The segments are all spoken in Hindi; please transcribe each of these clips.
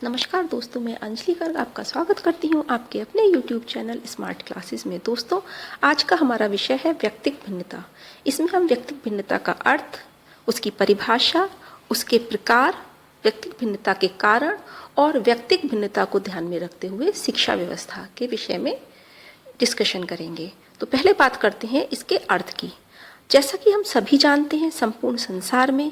नमस्कार दोस्तों, मैं अंजलि गर्ग आपका स्वागत करती हूँ आपके अपने YouTube चैनल स्मार्ट क्लासेस में। दोस्तों, आज का हमारा विषय है व्यक्तिक भिन्नता। इसमें हम व्यक्तिक भिन्नता का अर्थ, उसकी परिभाषा, उसके प्रकार, व्यक्तिक भिन्नता के कारण और व्यक्तिक भिन्नता को ध्यान में रखते हुए शिक्षा व्यवस्था के विषय में डिस्कशन करेंगे। तो पहले बात करते हैं इसके अर्थ की। जैसा कि हम सभी जानते हैं, संपूर्ण संसार में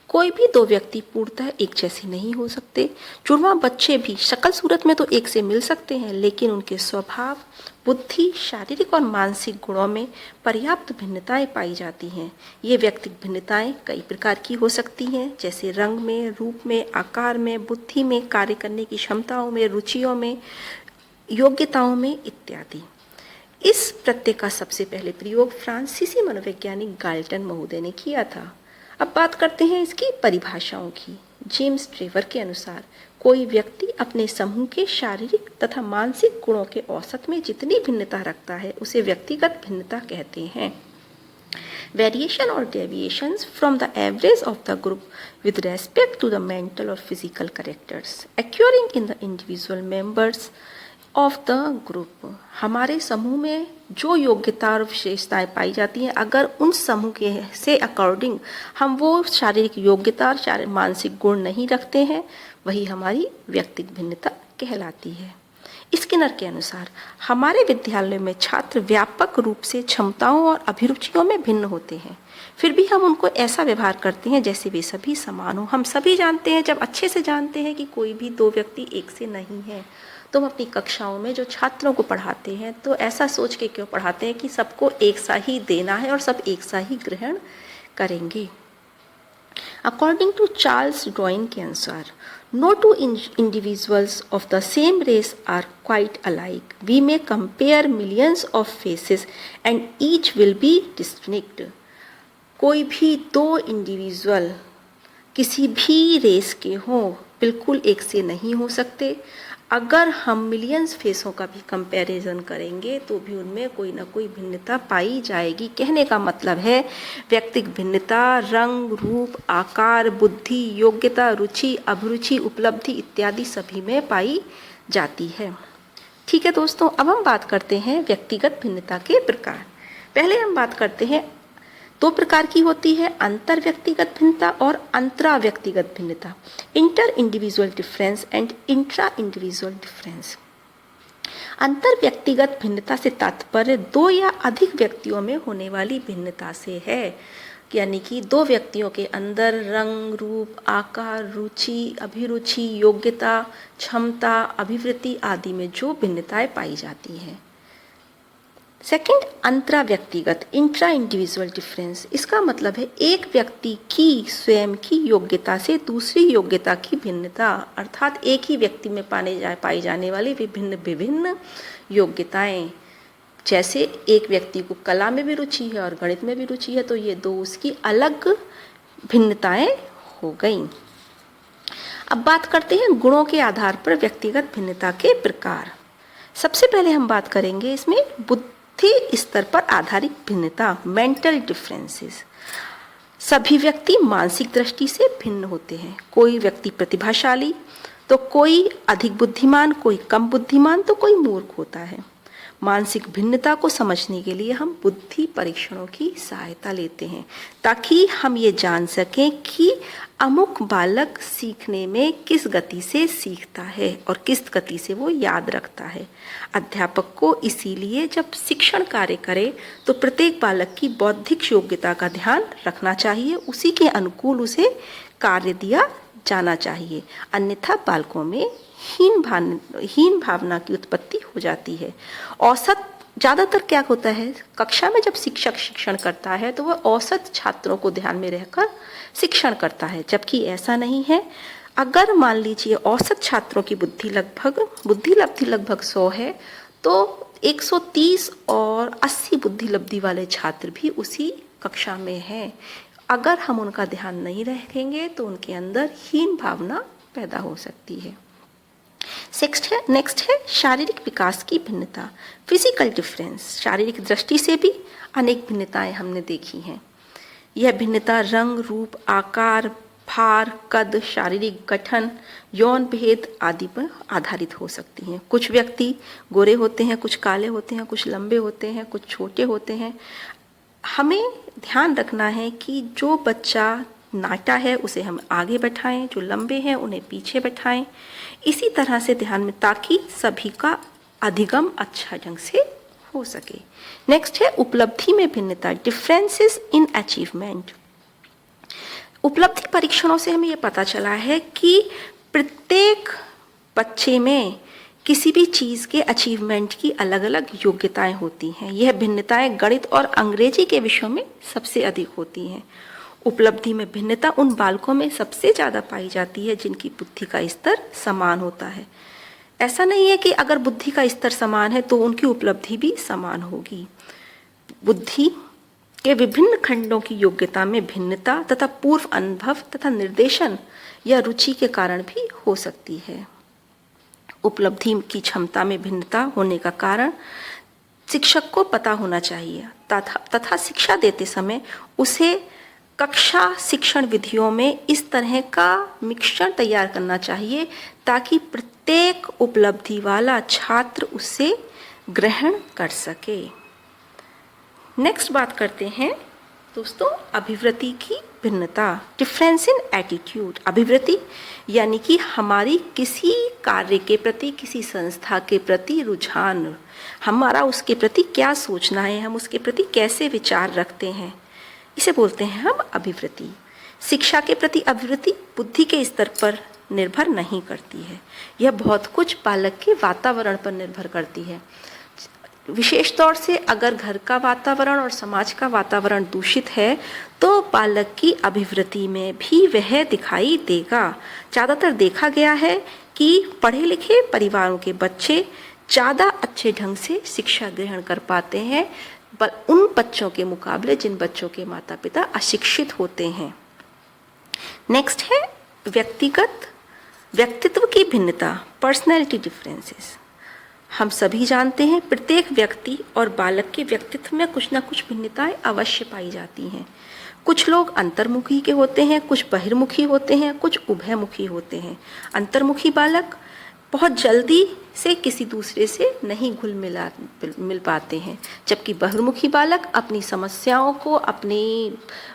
कोई भी दो व्यक्ति पूर्णतः एक जैसे नहीं हो सकते। जुड़वा बच्चे भी शक्ल सूरत में तो एक से मिल सकते हैं, लेकिन उनके स्वभाव, बुद्धि, शारीरिक और मानसिक गुणों में पर्याप्त भिन्नताएं पाई जाती हैं। ये व्यक्तिक भिन्नताएं कई प्रकार की हो सकती हैं, जैसे रंग में, रूप में, आकार में, बुद्धि में, कार्य करने की क्षमताओं में, रुचियों में, योग्यताओं में इत्यादि। इस प्रत्यय का सबसे पहले प्रयोग फ्रांसीसी मनोवैज्ञानिक गाल्टन महोदय ने किया था। अब बात करते हैं इसकी परिभाषाओं की। जेम्स ट्रेवर के अनुसार कोई व्यक्ति अपने समूह के शारीरिक तथा मानसिक गुणों के औसत में जितनी भिन्नता रखता है उसे व्यक्तिगत भिन्नता कहते हैं। Variation or deviations from the average of the group with respect to the mental or physical characters occurring in the individual members of the group. हमारे समूह में जो योग्यता और विशेषताएं पाई जाती हैं, अगर उन समूह के से अकॉर्डिंग हम वो शारीरिक योग्यता और मानसिक गुण नहीं रखते हैं, वही हमारी व्यक्तिगत भिन्नता कहलाती है। स्किनर के अनुसार हमारे विद्यालय में छात्र व्यापक रूप से क्षमताओं और अभिरुचियों में भिन्न होते हैं, फिर भी हम उनको ऐसा व्यवहार करते हैं जैसे वे सभी समान हो। हम सभी जानते हैं, जब अच्छे से जानते हैं कि कोई भी दो व्यक्ति एक से नहीं है, तो हम अपनी कक्षाओं में जो छात्रों को पढ़ाते हैं तो ऐसा सोच के क्यों पढ़ाते हैं कि सबको एक सा ही देना है और सब एक सा ही ग्रहण करेंगे। अकॉर्डिंग टू चार्ल्स डार्विन के अनुसार, no two individuals of the same race are quite alike. We may compare millions of faces and each will be distinct. कोई भी दो इंडिविजुअल किसी भी रेस के हों, बिल्कुल एक से नहीं हो सकते। अगर हम मिलियंस फेसों का भी कंपैरिजन करेंगे तो भी उनमें कोई ना कोई भिन्नता पाई जाएगी। कहने का मतलब है व्यक्तिगत भिन्नता रंग, रूप, आकार, बुद्धि, योग्यता, रुचि, अभिरुचि, उपलब्धि इत्यादि सभी में पाई जाती है। ठीक है दोस्तों, अब हम बात करते हैं व्यक्तिगत भिन्नता के प्रकार। पहले हम बात करते हैं, दो प्रकार की होती है, अंतर व्यक्तिगत भिन्नता और अंतरा व्यक्तिगत भिन्नता। Inter individual difference and intra individual difference. अंतर व्यक्तिगत भिन्नता से तात्पर्य दो या अधिक व्यक्तियों में होने वाली भिन्नता से है, यानी कि दो व्यक्तियों के अंदर रंग, रूप, आकार, रुचि, अभिरुचि, योग्यता, क्षमता, अभिवृत्ति आदि में जो भिन्नताएं पाई जाती हैं। सेकंड, अंतरा व्यक्तिगत इंट्रा इंडिविजुअल डिफरेंस। इसका मतलब है एक व्यक्ति की स्वयं की योग्यता से दूसरी योग्यता की भिन्नता, अर्थात एक ही व्यक्ति में पाई जाने वाली विभिन्न योग्यताएं। जैसे एक व्यक्ति को कला में भी रुचि है और गणित में भी रुचि है, तो ये दो उसकी अलग भिन्नताएं हो गईं। अब बात करते हैं गुणों के आधार पर व्यक्तिगत भिन्नता के प्रकार। सबसे पहले हम बात करेंगे इसमें बुद्धि स्तर पर आधारित भिन्नता, मेंटल डिफरेंसेस। सभी व्यक्ति मानसिक दृष्टि से भिन्न होते हैं। कोई व्यक्ति प्रतिभाशाली तो कोई अधिक बुद्धिमान, कोई कम बुद्धिमान तो कोई मूर्ख होता है। मानसिक भिन्नता को समझने के लिए हम बुद्धि परीक्षणों की सहायता लेते हैं, ताकि हम ये जान सकें कि अमुक बालक सीखने में किस गति से सीखता है और किस गति से वो याद रखता है। अध्यापक को इसीलिए जब शिक्षण कार्य करे तो प्रत्येक बालक की बौद्धिक योग्यता का ध्यान रखना चाहिए, उसी के अनुकूल उसे कार्य दिया जाना चाहिए, अन्यथा बालकों में हीन भावना की उत्पत्ति हो जाती है। औसत ज़्यादातर क्या होता है, कक्षा में जब शिक्षक शिक्षण करता है तो वह औसत छात्रों को ध्यान में रहकर शिक्षण करता है, जबकि ऐसा नहीं है। अगर मान लीजिए औसत छात्रों की बुद्धि लब्धि लगभग 100 है, तो 130 और 80 बुद्धि लब्धि वाले छात्र भी उसी कक्षा में हैं। अगर हम उनका ध्यान नहीं रखेंगे तो उनके अंदर हीन भावना पैदा हो सकती है। नेक्स्ट है शारीरिक विकास की भिन्नता, फिजिकल डिफरेंस। शारीरिक दृष्टि से भी अनेक भिन्नताएं हमने देखी हैं। यह भिन्नता रंग, रूप, आकार, भार, कद, शारीरिक गठन, यौन भेद आदि पर आधारित हो सकती हैं। कुछ व्यक्ति गोरे होते हैं, कुछ काले होते हैं, कुछ लंबे होते हैं, कुछ छोटे होते हैं। हमें ध्यान रखना है कि जो बच्चा नाटा है उसे हम आगे बैठाएं, जो लंबे हैं उन्हें पीछे बैठाएं, इसी तरह से ध्यान में, ताकि सभी का अधिगम अच्छा ढंग से हो सके। नेक्स्ट है उपलब्धि में भिन्नता, डिफरेंसेस इन अचीवमेंट। उपलब्धि परीक्षणों से हमें यह पता चला है कि प्रत्येक बच्चे में किसी भी चीज़ के अचीवमेंट की अलग अलग योग्यताएं होती हैं। यह भिन्नताएं गणित और अंग्रेजी के विषयों में सबसे अधिक होती हैं। उपलब्धि में भिन्नता उन बालकों में सबसे ज़्यादा पाई जाती है जिनकी बुद्धि का स्तर समान होता है। ऐसा नहीं है कि अगर बुद्धि का स्तर समान है तो उनकी उपलब्धि भी समान होगी। बुद्धि के विभिन्न खंडों की योग्यता में भिन्नता तथा पूर्व अनुभव तथा निर्देशन या रुचि के कारण भी हो सकती है। उपलब्धि की क्षमता में भिन्नता होने का कारण शिक्षक को पता होना चाहिए तथा शिक्षा देते समय उसे कक्षा शिक्षण विधियों में इस तरह का मिश्रण तैयार करना चाहिए ताकि प्रत्येक उपलब्धि वाला छात्र उसे ग्रहण कर सके। नेक्स्ट बात करते हैं दोस्तों अभिवृत्ति की भिन्नता, डिफरेंस इन एटीट्यूड। अभिवृत्ति यानी कि हमारी किसी कार्य के प्रति, किसी संस्था के प्रति रुझान, हमारा उसके प्रति क्या सोचना है, हम उसके प्रति कैसे विचार रखते हैं, इसे बोलते हैं हम अभिवृत्ति। शिक्षा के प्रति अभिवृत्ति बुद्धि के स्तर पर निर्भर नहीं करती है, यह बहुत कुछ बालक के वातावरण पर निर्भर करती है। विशेष तौर से अगर घर का वातावरण और समाज का वातावरण दूषित है तो बालक की अभिवृत्ति में भी वह दिखाई देगा। ज़्यादातर देखा गया है कि पढ़े लिखे परिवारों के बच्चे ज़्यादा अच्छे ढंग से शिक्षा ग्रहण कर पाते हैं उन बच्चों के मुकाबले जिन बच्चों के माता पिता अशिक्षित होते हैं। नेक्स्ट है व्यक्तित्व की भिन्नता, पर्सनैलिटी डिफरेंसेस। हम सभी जानते हैं प्रत्येक व्यक्ति और बालक के व्यक्तित्व में कुछ ना कुछ भिन्नताएं अवश्य पाई जाती हैं। कुछ लोग अंतर्मुखी के होते हैं, कुछ बहिर्मुखी होते हैं, कुछ उभयमुखी होते हैं। अंतर्मुखी बालक बहुत जल्दी से किसी दूसरे से नहीं घुल मिल पाते हैं, जबकि बहिर्मुखी बालक अपनी समस्याओं को अपने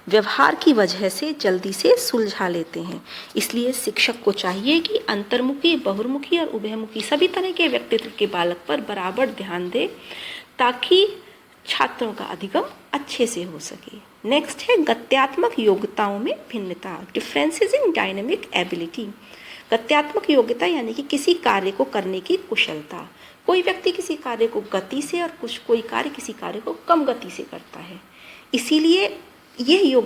व्यवहार की वजह से जल्दी से सुलझा लेते हैं। इसलिए शिक्षक को चाहिए कि अंतर्मुखी, बहिर्मुखी और उभयमुखी सभी तरह के व्यक्तित्व के बालक पर बराबर ध्यान दे ताकि छात्रों का अधिगम अच्छे से हो सके। नेक्स्ट है गत्यात्मक योग्यताओं में भिन्नता, डिफरेंसेस इन डायनेमिक एबिलिटी। गत्यात्मक योग्यता यानी कि किसी कार्य को करने की कुशलता। कोई व्यक्ति किसी कार्य को गति से और कोई कार्य किसी कार्य को कम गति से करता है, इसीलिए ये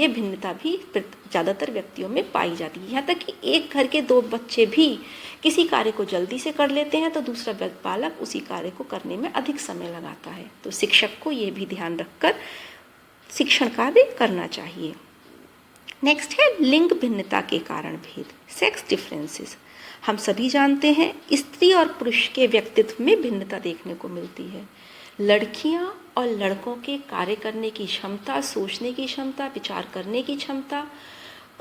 भिन्नता भी ज़्यादातर व्यक्तियों में पाई जाती है। यहाँ तक कि एक घर के दो बच्चे भी किसी कार्य को जल्दी से कर लेते हैं तो दूसरा बालक उसी कार्य को करने में अधिक समय लगाता है। तो शिक्षक को ये भी ध्यान रखकर शिक्षण कार्य करना चाहिए। नेक्स्ट है लिंग भिन्नता के कारण भेद, सेक्स डिफरेंसेस। हम सभी जानते हैं स्त्री और पुरुष के व्यक्तित्व में भिन्नता देखने को मिलती है। लड़कियां और लड़कों के कार्य करने की क्षमता, सोचने की क्षमता, विचार करने की क्षमता,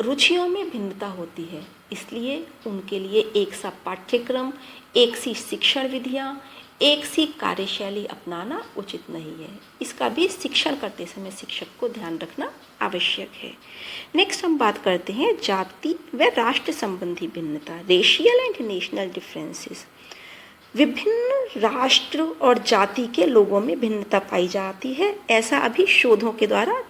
रुचियों में भिन्नता होती है। इसलिए उनके लिए एक सा पाठ्यक्रम, एक सी शिक्षण विधियाँ, एक सी कार्यशैली अपनाना उचित नहीं है। इसका भी शिक्षण करते समय शिक्षक को ध्यान रखना आवश्यक है। नेक्स्ट हम बात करते हैं जाति व राष्ट्र संबंधी भिन्नता, रेशियल एंड नेशनल डिफरेंसेस। विभिन्न राष्ट्र और जाति के लोगों में भिन्नता पाई जाती है, ऐसा अभी शोधों के द्वारा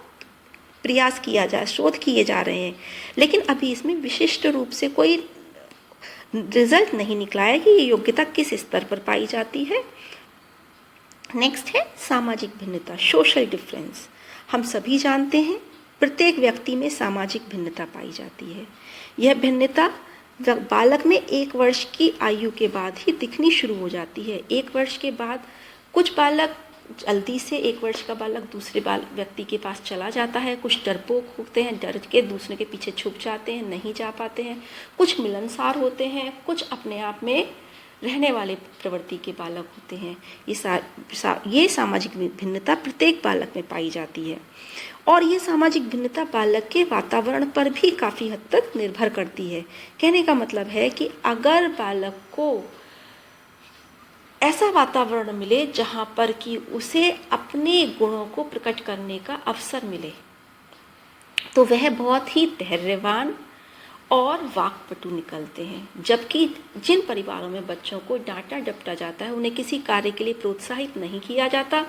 शोध किए जा रहे हैं, लेकिन अभी इसमें विशिष्ट रूप से कोई रिजल्ट नहीं निकला है कि ये योग्यता किस स्तर पर पाई जाती है। नेक्स्ट है सामाजिक भिन्नता, सोशल डिफरेंस। हम सभी जानते हैं प्रत्येक व्यक्ति में सामाजिक भिन्नता पाई जाती है। यह भिन्नता बालक में 1 वर्ष की आयु के बाद ही दिखनी शुरू हो जाती है। 1 वर्ष के बाद कुछ बालक जल्दी से 1 वर्ष का बालक दूसरे व्यक्ति के पास चला जाता है, कुछ डरपोक होते हैं, डर के दूसरे के पीछे छुप जाते हैं, नहीं जा पाते हैं, कुछ मिलनसार होते हैं, कुछ अपने आप में रहने वाले प्रवृत्ति के बालक होते हैं। ये सामाजिक भिन्नता प्रत्येक बालक में पाई जाती है और ये सामाजिक भिन्नता बालक के वातावरण पर भी काफ़ी हद तक निर्भर करती है। कहने का मतलब है कि अगर बालक को ऐसा वातावरण मिले जहाँ पर कि उसे अपने गुणों को प्रकट करने का अवसर मिले तो वह बहुत ही धैर्यवान और वाक्पटु निकलते हैं। जबकि जिन परिवारों में बच्चों को डांटा डपटा जाता है, उन्हें किसी कार्य के लिए प्रोत्साहित नहीं किया जाता,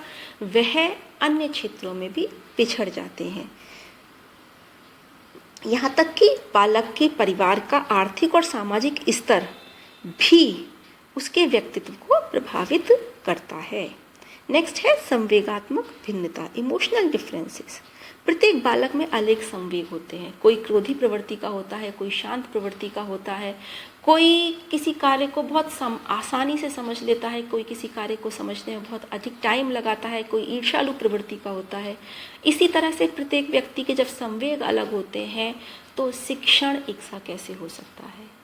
वह अन्य क्षेत्रों में भी पिछड़ जाते हैं। यहाँ तक कि बालक के परिवार का आर्थिक और सामाजिक स्तर भी उसके व्यक्तित्व को प्रभावित करता है। नेक्स्ट है संवेगात्मक भिन्नता, इमोशनल डिफरेंसेस। प्रत्येक बालक में अलग संवेग होते हैं। कोई क्रोधी प्रवृत्ति का होता है, कोई शांत प्रवृत्ति का होता है, कोई किसी कार्य को बहुत आसानी से समझ लेता है, कोई किसी कार्य को समझने में बहुत अधिक टाइम लगाता है, कोई ईर्ष्यालु प्रवृत्ति का होता है। इसी तरह से प्रत्येक व्यक्ति के जब संवेग अलग होते हैं तो शिक्षण एक सा कैसे हो सकता है।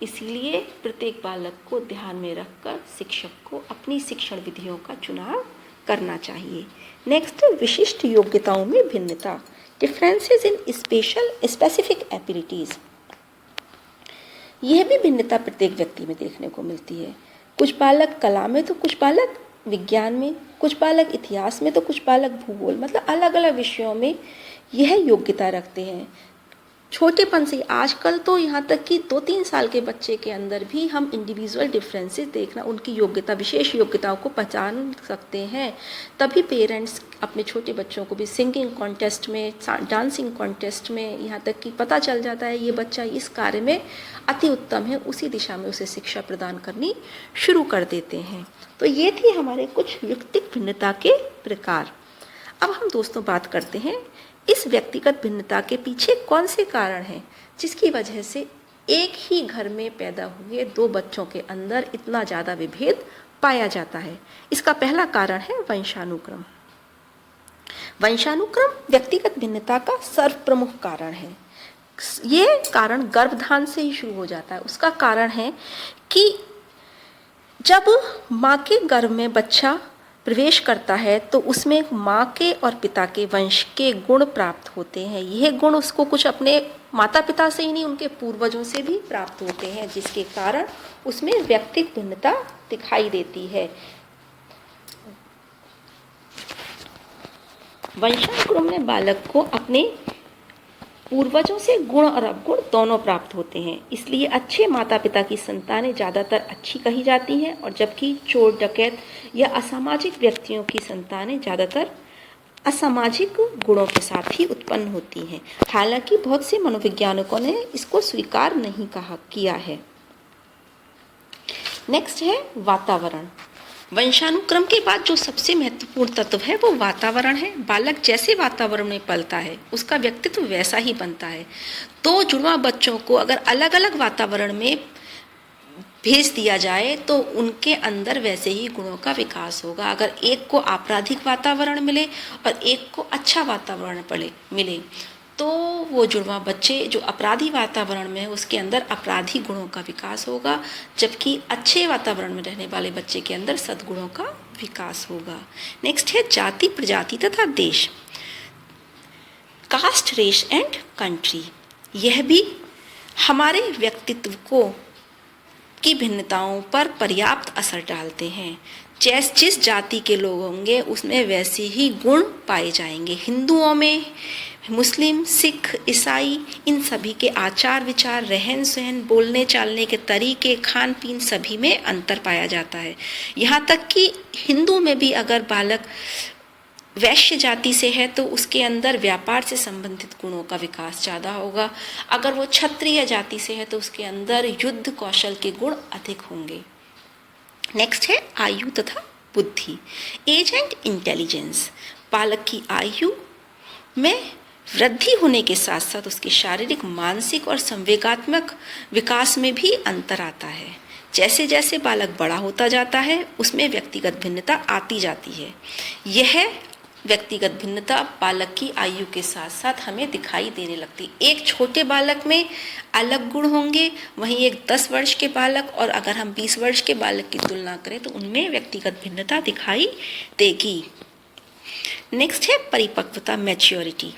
इसीलिए प्रत्येक बालक को ध्यान में रखकर शिक्षक को अपनी शिक्षण विधियों का चुनाव करना चाहिए। नेक्स्ट, विशिष्ट योग्यताओं में भिन्नता, डिफरेंसेस इन स्पेसिफिक एबिलिटीज। यह भी भिन्नता प्रत्येक व्यक्ति में देखने को मिलती है। कुछ बालक कला में तो कुछ बालक विज्ञान में, कुछ बालक इतिहास में तो कुछ बालक भूगोल, मतलब अलग अलग विषयों में यह योग्यता रखते हैं। छोटेपन से आजकल तो यहाँ तक कि 2-3 साल के बच्चे के अंदर भी हम इंडिविजुअल डिफरेंसेस देखना, उनकी योग्यता, विशेष योग्यताओं को पहचान सकते हैं। तभी पेरेंट्स अपने छोटे बच्चों को भी सिंगिंग कॉन्टेस्ट में, डांसिंग कॉन्टेस्ट में, यहाँ तक कि पता चल जाता है ये बच्चा इस कार्य में अति उत्तम है, उसी दिशा में उसे शिक्षा प्रदान करनी शुरू कर देते हैं। तो ये थी हमारे कुछ व्यक्तिगत भिन्नता के प्रकार। अब हम दोस्तों बात करते हैं इस व्यक्तिगत भिन्नता के पीछे कौन से कारण हैं जिसकी वजह से एक ही घर में पैदा हुए 2 बच्चों के अंदर इतना ज़्यादा विभेद पाया जाता है। इसका पहला कारण है वंशानुक्रम। वंशानुक्रम व्यक्तिगत भिन्नता का सर्वप्रमुख कारण है। ये कारण गर्भधान से ही शुरू हो जाता है। उसका कारण है कि जब माँ के गर्भ में बच्चा प्रवेश करता है तो उसमें माँ के और पिता के वंश के गुण प्राप्त होते हैं। यह गुण उसको कुछ अपने माता पिता से ही नहीं, उनके पूर्वजों से भी प्राप्त होते हैं, जिसके कारण उसमें व्यक्तिगत भिन्नता दिखाई देती है। वंशानुक्रम में बालक को अपने पूर्वजों से गुण और अवगुण दोनों प्राप्त होते हैं। इसलिए अच्छे माता पिता की संतानें ज़्यादातर अच्छी कही जाती हैं और जबकि चोर डकैत या असामाजिक व्यक्तियों की संतानें ज़्यादातर असामाजिक गुणों के साथ ही उत्पन्न होती हैं। हालांकि बहुत से मनोवैज्ञानिकों ने इसको स्वीकार नहीं किया है। नेक्स्ट है वातावरण। वंशानुक्रम के बाद जो सबसे महत्वपूर्ण तत्व है वो वातावरण है। बालक जैसे वातावरण में पलता है उसका व्यक्तित्व वैसा ही बनता है। 2 जुड़वा बच्चों को अगर अलग अलग वातावरण में भेज दिया जाए तो उनके अंदर वैसे ही गुणों का विकास होगा। अगर एक को आपराधिक वातावरण मिले और एक को अच्छा वातावरण मिले तो वो जुड़वा बच्चे जो अपराधी वातावरण में है उसके अंदर अपराधी गुणों का विकास होगा, जबकि अच्छे वातावरण में रहने वाले बच्चे के अंदर सद्गुणों का विकास होगा। नेक्स्ट है जाति, प्रजाति तथा देश, कास्ट, रेस एंड कंट्री। यह भी हमारे व्यक्तित्व की भिन्नताओं पर पर्याप्त असर डालते हैं। जिस जाति के लोग होंगे उसमें वैसे ही गुण पाए जाएंगे। हिंदुओं में मुस्लिम, सिख, ईसाई, इन सभी के आचार विचार, रहन सहन, बोलने चालने के तरीके, खान पीन सभी में अंतर पाया जाता है। यहाँ तक कि हिंदू में भी अगर बालक वैश्य जाति से है तो उसके अंदर व्यापार से संबंधित गुणों का विकास ज़्यादा होगा। अगर वो क्षत्रिय जाति से है तो उसके अंदर युद्ध कौशल के गुण अधिक होंगे। नेक्स्ट है आयु तथा बुद्धि, एज एंड इंटेलिजेंस। बालक की आयु में वृद्धि होने के साथ साथ उसके शारीरिक, मानसिक और संवेगात्मक विकास में भी अंतर आता है। जैसे जैसे बालक बड़ा होता जाता है उसमें व्यक्तिगत भिन्नता आती जाती है। यह व्यक्तिगत भिन्नता बालक की आयु के साथ साथ हमें दिखाई देने लगती। एक छोटे बालक में अलग गुण होंगे, वहीं एक 10 वर्ष के बालक और अगर हम 20 वर्ष के बालक की तुलना करें तो उनमें व्यक्तिगत भिन्नता दिखाई देगी। नेक्स्ट है परिपक्वता, मैच्योरिटी।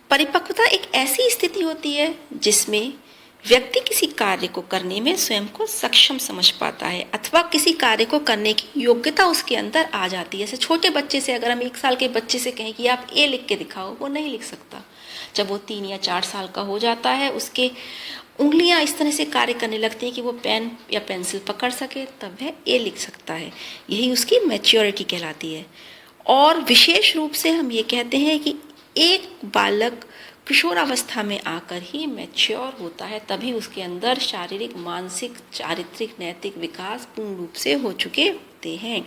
परिपक्वता एक ऐसी स्थिति होती है जिसमें व्यक्ति किसी कार्य को करने में स्वयं को सक्षम समझ पाता है अथवा किसी कार्य को करने की योग्यता उसके अंदर आ जाती है। जैसे छोटे बच्चे से अगर हम 1 साल के बच्चे से कहें कि आप ए लिख के दिखाओ, वो नहीं लिख सकता। जब वो 3 या 4 साल का हो जाता है, उसके उंगलियां इस तरह से कार्य करने लगती हैं कि वो पेन या पेंसिल पकड़ सके, तब वह ए लिख सकता है। यही उसकी मैच्योरिटी कहलाती है। और विशेष रूप से हम ये कहते हैं कि एक बालक किशोरावस्था में आकर ही मैच्योर होता है, तभी उसके अंदर शारीरिक, मानसिक, चारित्रिक, नैतिक विकास पूर्ण रूप से हो चुके होते हैं।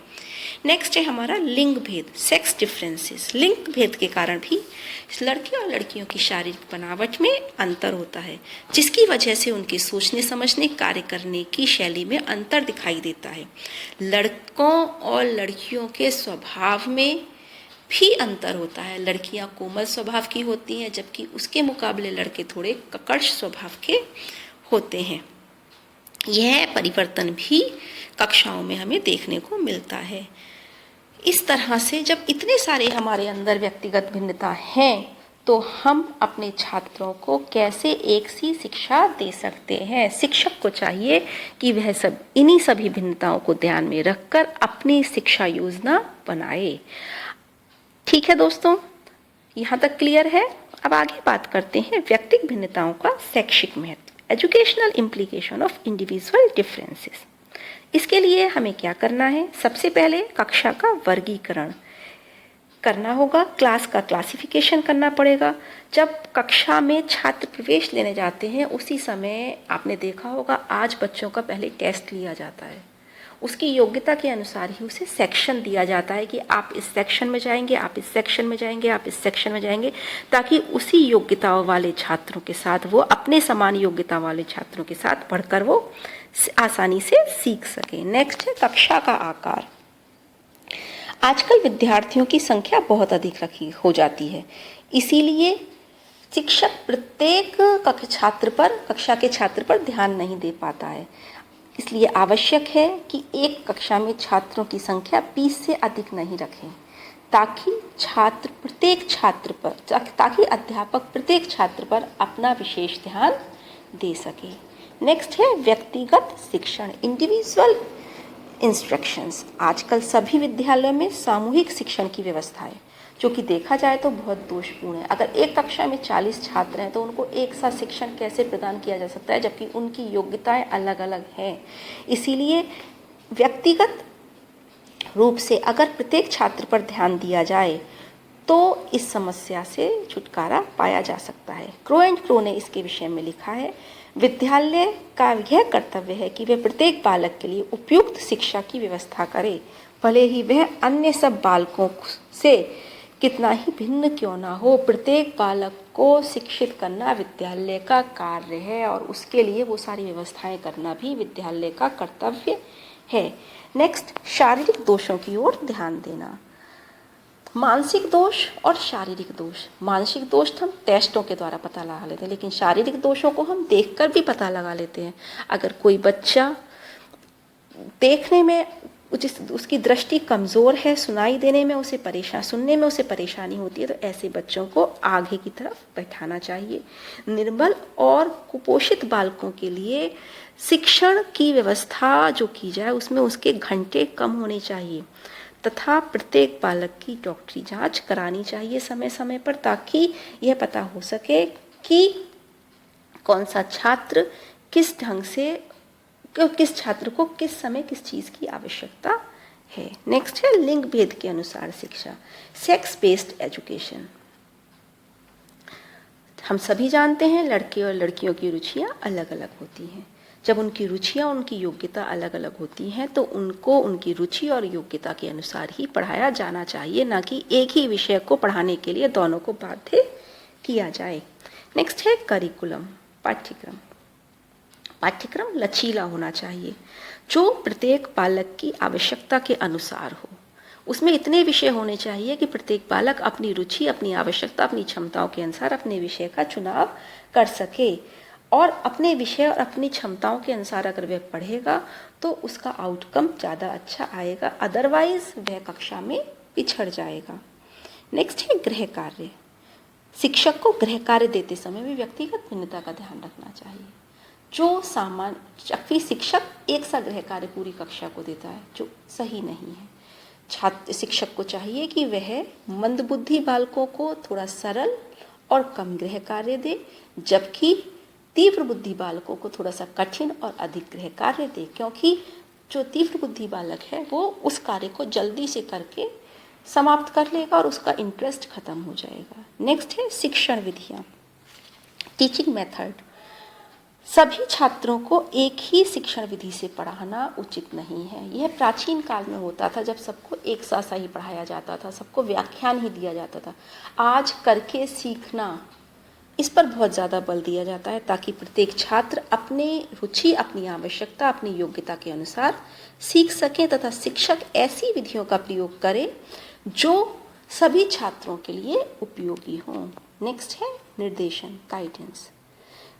नेक्स्ट है हमारा लिंग भेद, सेक्स डिफरेंसेस। लिंग भेद के कारण भी लड़के और लड़कियों की शारीरिक बनावट में अंतर होता है, जिसकी वजह से उनके सोचने समझने, कार्य करने की शैली में अंतर दिखाई देता है। लड़कों और लड़कियों के स्वभाव में भी अंतर होता है। लड़कियां कोमल स्वभाव की होती हैं, जबकि उसके मुकाबले लड़के थोड़े ककड़ स्वभाव के होते हैं। यह परिवर्तन भी कक्षाओं में हमें देखने को मिलता है। इस तरह से जब इतने सारे हमारे अंदर व्यक्तिगत भिन्नता हैं, तो हम अपने छात्रों को कैसे एक सी शिक्षा दे सकते हैं। शिक्षक को चाहिए कि वह इन्हीं सभी भिन्नताओं को ध्यान में रखकर अपनी शिक्षा योजना बनाए। ठीक है दोस्तों, यहाँ तक क्लियर है। अब आगे बात करते हैं व्यक्तिगत भिन्नताओं का शैक्षिक महत्व, educational implication of individual differences. इसके लिए हमें क्या करना है? सबसे पहले कक्षा का वर्गीकरण करना होगा, क्लास का क्लासिफिकेशन करना पड़ेगा। जब कक्षा में छात्र प्रवेश लेने जाते हैं, उसी समय आपने देखा होगा आज बच्चों का पहले टेस्ट लिया जाता है। उसकी योग्यता के अनुसार ही उसे सेक्शन दिया जाता है कि आप इस सेक्शन में जाएंगे, आप इस सेक्शन में जाएंगे, आप इस सेक्शन में जाएंगे, ताकि उसी योग्यताओं वाले छात्रों के साथ वो अपने समान योग्यता वाले छात्रों के साथ पढ़कर वो आसानी से सीख सके। नेक्स्ट है कक्षा का आकार। आजकल विद्यार्थियों की संख्या बहुत अधिक हो जाती है, इसीलिए शिक्षक प्रत्येक कक्षा के छात्र पर ध्यान नहीं दे पाता है। इसलिए आवश्यक है कि एक कक्षा में छात्रों की संख्या 20 से अधिक नहीं रखें, ताकि अध्यापक प्रत्येक छात्र पर अपना विशेष ध्यान दे सके। नेक्स्ट है व्यक्तिगत शिक्षण, इंडिविजुअल इंस्ट्रक्शंस। आजकल सभी विद्यालयों में सामूहिक शिक्षण की व्यवस्था है, जो कि देखा जाए तो बहुत दोषपूर्ण है। अगर एक कक्षा में 40 छात्र हैं तो उनको एक साथ शिक्षण कैसे प्रदान किया जा सकता है, जबकि उनकी योग्यताएं अलग अलग हैं। इसीलिए व्यक्तिगत रूप से अगर प्रत्येक छात्र पर ध्यान दिया जाए तो इस समस्या से छुटकारा पाया जा सकता है। क्रो एंड क्रो ने इसके विषय में लिखा है, विद्यालय का यह कर्तव्य है कि वे प्रत्येक बालक के लिए उपयुक्त शिक्षा की व्यवस्था करे, भले ही वह अन्य सब बालकों से कितना ही भिन्न क्यों ना हो। प्रत्येक बालक को शिक्षित करना विद्यालय का कार्य है और उसके लिए वो सारी व्यवस्थाएं करना भी विद्यालय का कर्तव्य है। नेक्स्ट, शारीरिक दोषों की ओर ध्यान देना। मानसिक दोष और शारीरिक दोष। मानसिक दोष हम टेस्टों के द्वारा पता लगा लेते हैं, लेकिन शारीरिक दोषों को हम देखकर भी पता लगा लेते हैं। अगर कोई बच्चा देखने में उसकी दृष्टि कमज़ोर है, सुनाई देने में सुनने में उसे परेशानी होती है, तो ऐसे बच्चों को आगे की तरफ बैठाना चाहिए। निर्बल और कुपोषित बालकों के लिए शिक्षण की व्यवस्था जो की जाए उसमें उसके घंटे कम होने चाहिए तथा प्रत्येक बालक की डॉक्टरी जांच करानी चाहिए समय समय पर, ताकि यह पता हो सके कि कौन सा छात्र किस छात्र को किस समय किस चीज़ की आवश्यकता है। नेक्स्ट है लिंग भेद के अनुसार शिक्षा, सेक्स बेस्ड एजुकेशन। हम सभी जानते हैं लड़के और लड़कियों की रुचियां अलग अलग होती हैं। जब उनकी रुचियां उनकी योग्यता अलग अलग होती हैं तो उनको उनकी रुचि और योग्यता के अनुसार ही पढ़ाया जाना चाहिए, ना कि एक ही विषय को पढ़ाने के लिए दोनों को बाध्य किया जाए। नेक्स्ट है करिकुलम, पाठ्यक्रम। पाठ्यक्रम लचीला होना चाहिए, जो प्रत्येक बालक की आवश्यकता के अनुसार हो। उसमें इतने विषय होने चाहिए कि प्रत्येक बालक अपनी रुचि, अपनी आवश्यकता, अपनी क्षमताओं के अनुसार अपने विषय का चुनाव कर सके, और अपने विषय और अपनी क्षमताओं के अनुसार अगर वह पढ़ेगा तो उसका आउटकम ज़्यादा अच्छा आएगा, अदरवाइज वह कक्षा में पिछड़ जाएगा। नेक्स्ट है गृह कार्य। शिक्षक को गृह कार्य देते समय भी व्यक्तिगत भिन्नता का ध्यान रखना चाहिए। जो सामान्य शिक्षक एक सा गृह कार्य पूरी कक्षा को देता है, जो सही नहीं है। छात्र शिक्षक को चाहिए कि वह मंदबुद्धि बालकों को थोड़ा सरल और कम गृह कार्य दे, जबकि तीव्र बुद्धि बालकों को थोड़ा सा कठिन और अधिक गृह कार्य दे, क्योंकि जो तीव्र बुद्धि बालक है वो उस कार्य को जल्दी से करके समाप्त कर लेगा और उसका इंटरेस्ट खत्म हो जाएगा। नेक्स्ट है शिक्षण विधियाँ, टीचिंग मेथड। सभी छात्रों को एक ही शिक्षण विधि से पढ़ाना उचित नहीं है। यह प्राचीन काल में होता था, जब सबको एक सा ही पढ़ाया जाता था, सबको व्याख्यान ही दिया जाता था। आज करके सीखना, इस पर बहुत ज़्यादा बल दिया जाता है, ताकि प्रत्येक छात्र अपने रुचि, अपनी आवश्यकता, अपनी योग्यता के अनुसार सीख सकें तथा शिक्षक ऐसी विधियों का प्रयोग करे जो सभी छात्रों के लिए उपयोगी हों। नेक्स्ट है निर्देशन, गाइडेंस।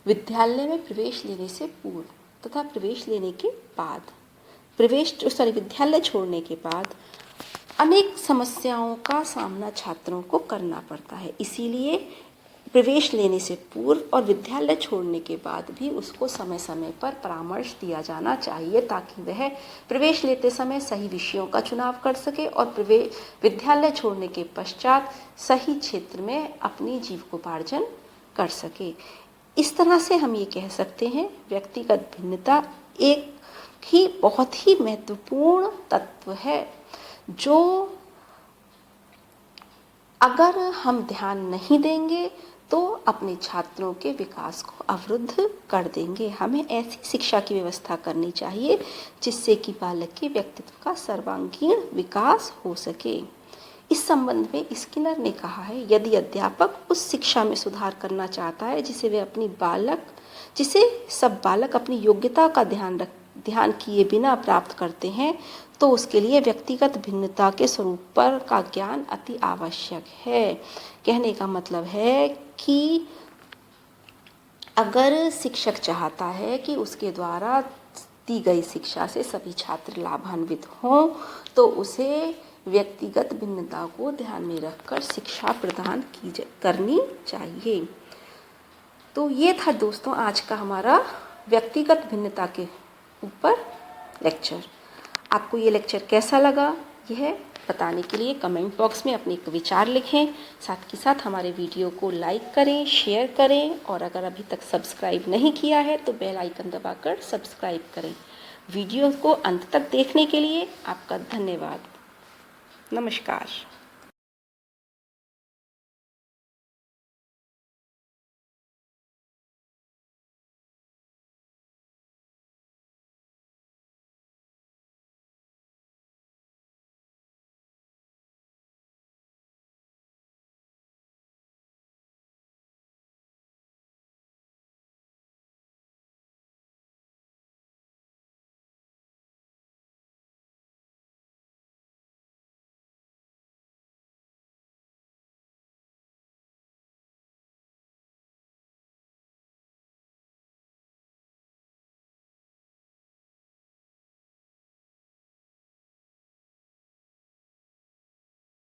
विद्यालय में प्रवेश लेने से पूर्व तथा प्रवेश लेने के बाद, विद्यालय छोड़ने के बाद अनेक समस्याओं का सामना छात्रों को करना पड़ता है। इसीलिए प्रवेश लेने से पूर्व और विद्यालय छोड़ने के बाद भी उसको समय समय पर परामर्श दिया जाना चाहिए, ताकि वह प्रवेश लेते समय सही विषयों का चुनाव कर सके और विद्यालय छोड़ने के पश्चात सही क्षेत्र में अपनी जीविकोपार्जन कर सके। इस तरह से हम ये कह सकते हैं, व्यक्तिगत भिन्नता एक ही बहुत ही महत्वपूर्ण तत्व है, जो अगर हम ध्यान नहीं देंगे तो अपने छात्रों के विकास को अवरुद्ध कर देंगे। हमें ऐसी शिक्षा की व्यवस्था करनी चाहिए जिससे कि बालक के व्यक्तित्व का सर्वांगीण विकास हो सके। इस संबंध में स्किनर ने कहा है, यदि अध्यापक उस शिक्षा में सुधार करना चाहता है जिसे सब बालक अपनी योग्यता का ध्यान किए बिना प्राप्त करते हैं, तो उसके लिए व्यक्तिगत भिन्नता के स्वरूप पर का ज्ञान अति आवश्यक है। कहने का मतलब है कि अगर शिक्षक चाहता है कि उसके द्वारा दी गई शिक्षा से सभी छात्र लाभान्वित हों, तो उसे व्यक्तिगत भिन्नता को ध्यान में रखकर शिक्षा प्रदान करनी चाहिए। तो ये था दोस्तों आज का हमारा व्यक्तिगत भिन्नता के ऊपर लेक्चर। आपको ये लेक्चर कैसा लगा, यह बताने के लिए कमेंट बॉक्स में अपने विचार लिखें। साथ ही साथ हमारे वीडियो को लाइक करें, शेयर करें, और अगर अभी तक सब्सक्राइब नहीं किया है तो बेल आइकन दबाकर सब्सक्राइब करें। वीडियो को अंत तक देखने के लिए आपका धन्यवाद। नमस्कार।